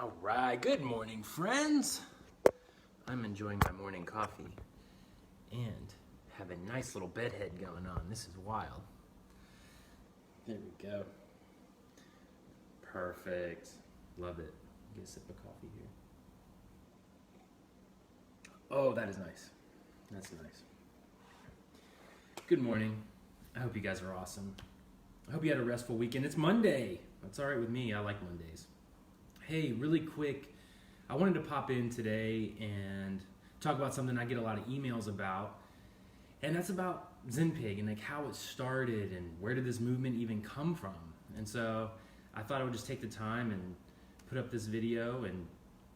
All right, good morning, friends. I'm enjoying my morning coffee and have a nice little bedhead going on. This is wild. There we go. Perfect. Love it. Get a sip of coffee here. Oh, that is nice. That's nice. Good morning. I hope you guys are awesome. I hope you had a restful weekend. It's Monday. That's all right with me. I like Mondays. Hey, really quick, I wanted to pop in today and talk about something I get a lot of emails about, and that's about Zen Pig and like how it started and where did this movement even come from. And so I thought I would just take the time and put up this video, and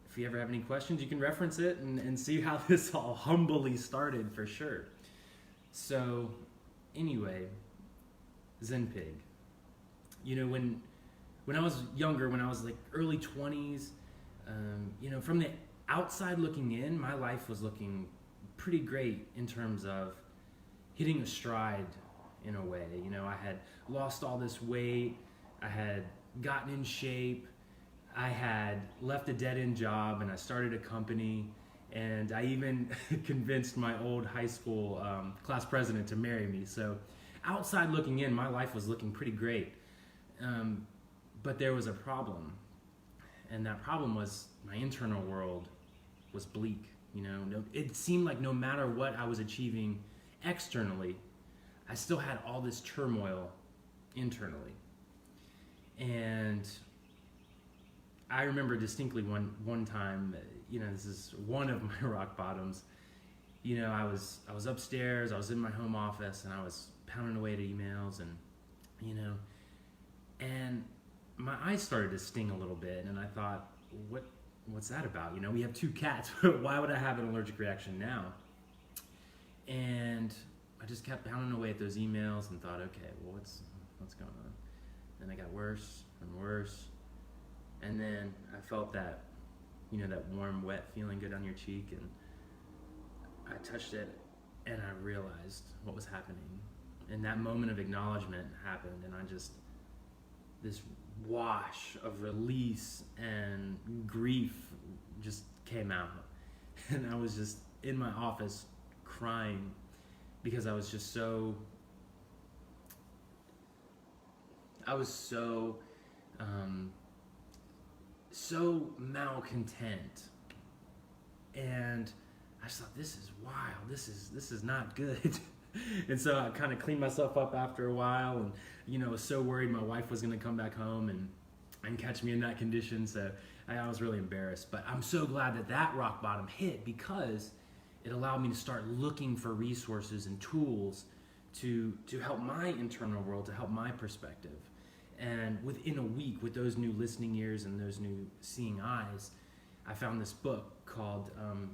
if you ever have any questions, you can reference it and see how this all humbly started for sure. So anyway, Zen Pig. You know, when I was younger, when I was like early 20s, from the outside looking in, my life was looking pretty great in terms of hitting a stride in a way. You know, I had lost all this weight, I had gotten in shape, I had left a dead-end job, and I started a company, and I even convinced my old high school class president to marry me. So outside looking in, my life was looking pretty great. But there was a problem, and that problem was my internal world was bleak. You know, it seemed like no matter what I was achieving externally, I still had all this turmoil internally. And I remember distinctly one time, this is one of my rock bottoms. You know, I was upstairs, I was in my home office, and I was pounding away at emails, and my eyes started to sting a little bit, and I thought, what's that about? You know, we have two cats. Why would I have an allergic reaction now? And I just kept pounding away at those emails and thought, okay, well, what's going on? And it got worse and worse. And then I felt that, that warm, wet feeling good on your cheek, and I touched it, and I realized what was happening. And that moment of acknowledgement happened, and this wash of release and grief just came out. And I was just in my office crying because I was just so malcontent. And I just thought, this is wild, this is not good. And so I kind of cleaned myself up after a while, and was so worried my wife was going to come back home and catch me in that condition. So I was really embarrassed. But I'm so glad that rock bottom hit, because it allowed me to start looking for resources and tools to help my internal world, to help my perspective. And within a week, with those new listening ears and those new seeing eyes, I found this book called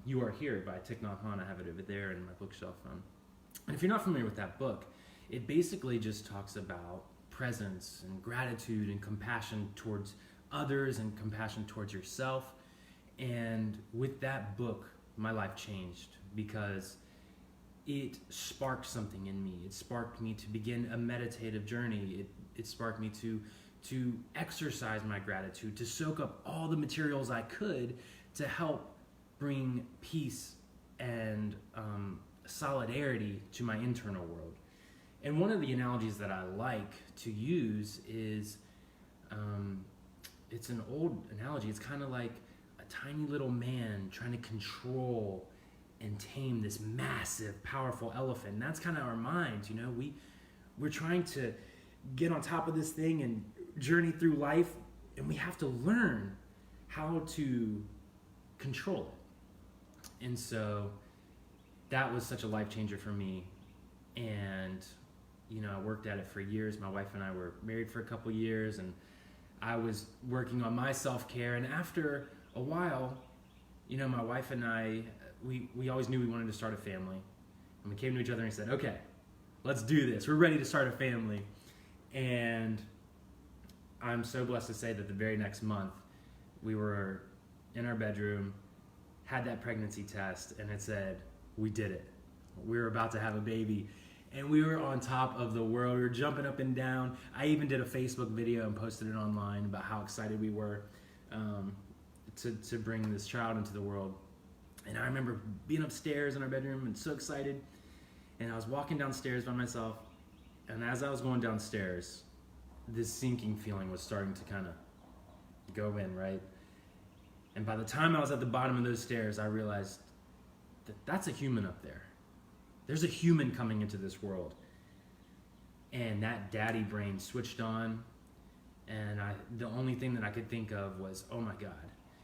You Are Here by Thich Nhat Hanh. I have it over there in my bookshelf. And if you're not familiar with that book, it basically just talks about presence and gratitude and compassion towards others and compassion towards yourself. And with that book, my life changed, because it sparked something in me. It sparked me to begin a meditative journey. It sparked me to exercise my gratitude, to soak up all the materials I could to help bring peace and solidarity to my internal world. And one of the analogies that I like to use is, it's an old analogy. It's kind of like a tiny little man trying to control and tame this massive, powerful elephant. And that's kind of our minds. We're trying to get on top of this thing and journey through life, and we have to learn how to control it. And so that was such a life changer for me. And I worked at it for years. My wife and I were married for a couple years, and I was working on my self-care. And after a while, my wife and I, we always knew we wanted to start a family. And we came to each other and said, okay, let's do this. We're ready to start a family. And I'm so blessed to say that the very next month, we were in our bedroom, had that pregnancy test, and it said, we did it. We were about to have a baby. And we were on top of the world. We were jumping up and down. I even did a Facebook video and posted it online about how excited we were. to bring this child into the world. And I remember being upstairs in our bedroom and so excited. And I was walking downstairs by myself. And as I was going downstairs, this sinking feeling was starting to kind of go in, right? And by the time I was at the bottom of those stairs, I realized that that's a human up there. There's a human coming into this world. And that daddy brain switched on. And the only thing that I could think of was, oh my God.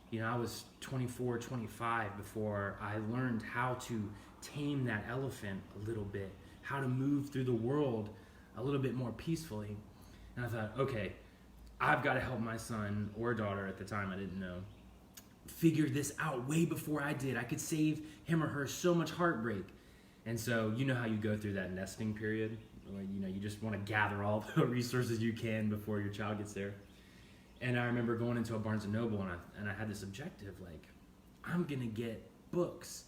You know, I was 24, 25 before I learned how to tame that elephant a little bit, how to move through the world a little bit more peacefully. And I thought, okay, I've got to help my son or daughter, at the time I didn't know, figure this out way before I did. I could save him or her so much heartbreak. And so, you know how you go through that nesting period, where, you know, you just want to gather all the resources you can before your child gets there. And I remember going into a Barnes & Noble, and I had this objective, like, I'm going to get books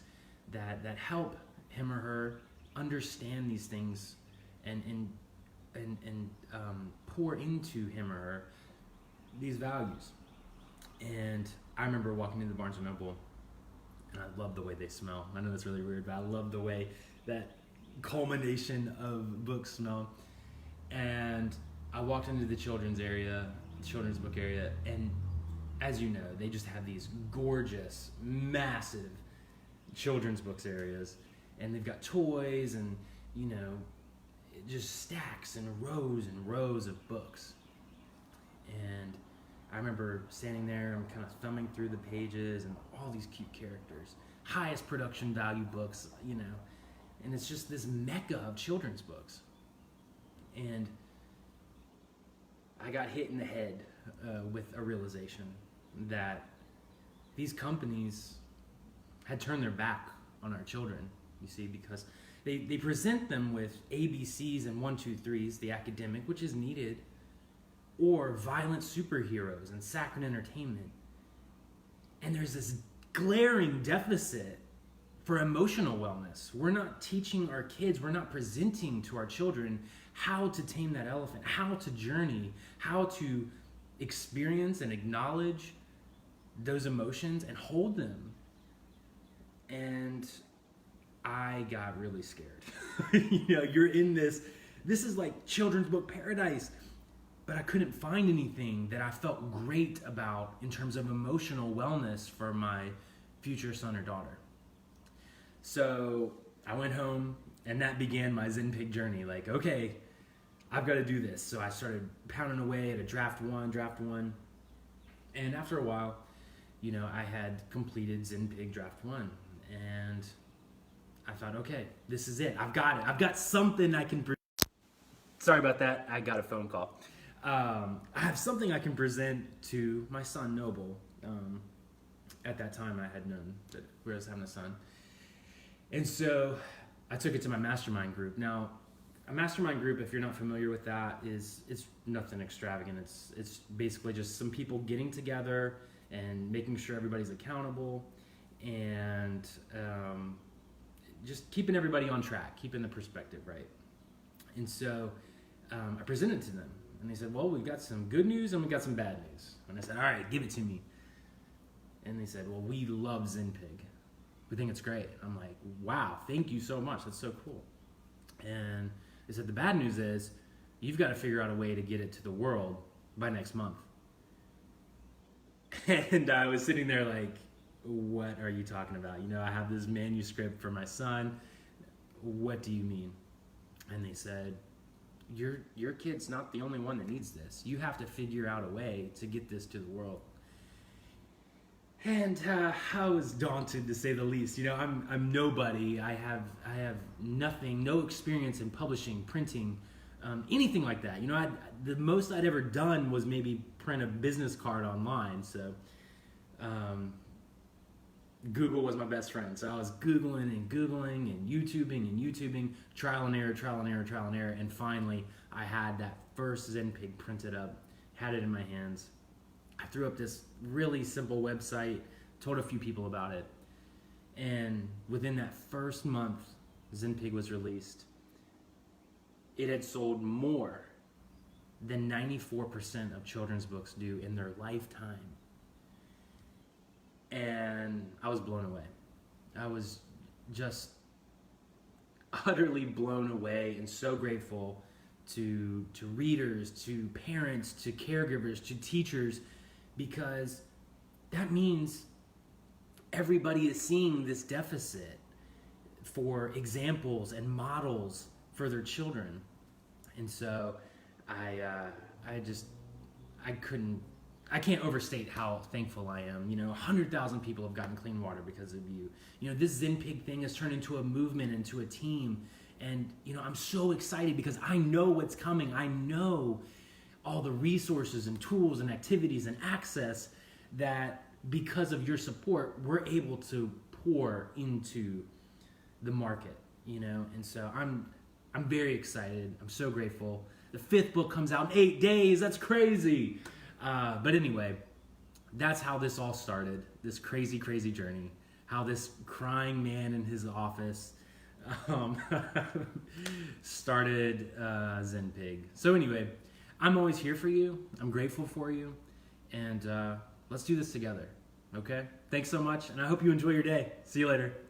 that help him or her understand these things and pour into him or her these values. And I remember walking into the Barnes & Noble, and I love the way they smell. I know that's really weird, but I love the way that culmination of books smell. And I walked into the children's book area, and as you know, they just have these gorgeous, massive children's books areas, and they've got toys and, you know, just stacks and rows of books. And I remember standing there and kind of thumbing through the pages, and all these cute characters, highest production value books, you know, and it's just this mecca of children's books. And I got hit in the head with a realization that these companies had turned their back on our children, you see, because they present them with ABCs and 1, 2, 3s, the academic, which is needed, or violent superheroes and saccharine entertainment. And there's this glaring deficit for emotional wellness. We're not teaching our kids, we're not presenting to our children how to tame that elephant, how to journey, how to experience and acknowledge those emotions and hold them. And I got really scared. You know, you're in this is like children's book paradise, but I couldn't find anything that I felt great about in terms of emotional wellness for my future son or daughter. So I went home, and that began my Zen Pig journey. Like, okay, I've got to do this. So I started pounding away at a draft one. And after a while, you know, I had completed Zen Pig draft 1. And I thought, okay, this is it. I've got it. I've got something I can Sorry about that. I got a phone call. I have something I can present to my son, Noble. At that time, I had known that we were having a son. And so I took it to my mastermind group. Now, a mastermind group, if you're not familiar with that, it's nothing extravagant. It's basically just some people getting together and making sure everybody's accountable, and just keeping everybody on track, keeping the perspective right. And so I presented to them, and they said, well, we've got some good news and we've got some bad news. And I said, all right, give it to me. And they said, well, we love Zen Pig. We think it's great. I'm like, wow, thank you so much. That's so cool. And they said, the bad news is you've got to figure out a way to get it to the world by next month. And I was sitting there like, what are you talking about? You know, I have this manuscript for my son. What do you mean? And they said, your kid's not the only one that needs this. You have to figure out a way to get this to the world. And I was daunted, to say the least. You know, I'm nobody. I have nothing, no experience in publishing, printing, anything like that. You know, the most I'd ever done was maybe print a business card online. So Google was my best friend. So I was Googling and YouTubing, trial and error. And finally, I had that first Zen Pig printed up, had it in my hands. I threw up this really simple website, told a few people about it. And within that first month, Zen Pig was released. It had sold more than 94% of children's books do in their lifetime. and I was blown away. I was just utterly blown away and so grateful to readers, to parents, to caregivers, to teachers, because that means everybody is seeing this deficit for examples and models for their children. And so I can't overstate how thankful I am. 100,000 people have gotten clean water because of you. This Zen Pig thing has turned into a movement, into a team. And, I'm so excited because I know what's coming. I know all the resources and tools and activities and access that because of your support, we're able to pour into the market, And so I'm very excited. I'm so grateful. The 5th book comes out in 8 days. That's crazy. But anyway, that's how this all started, this crazy, crazy journey, how this crying man in his office started Zen Pig. So anyway, I'm always here for you. I'm grateful for you. And let's do this together, okay? Thanks so much, and I hope you enjoy your day. See you later.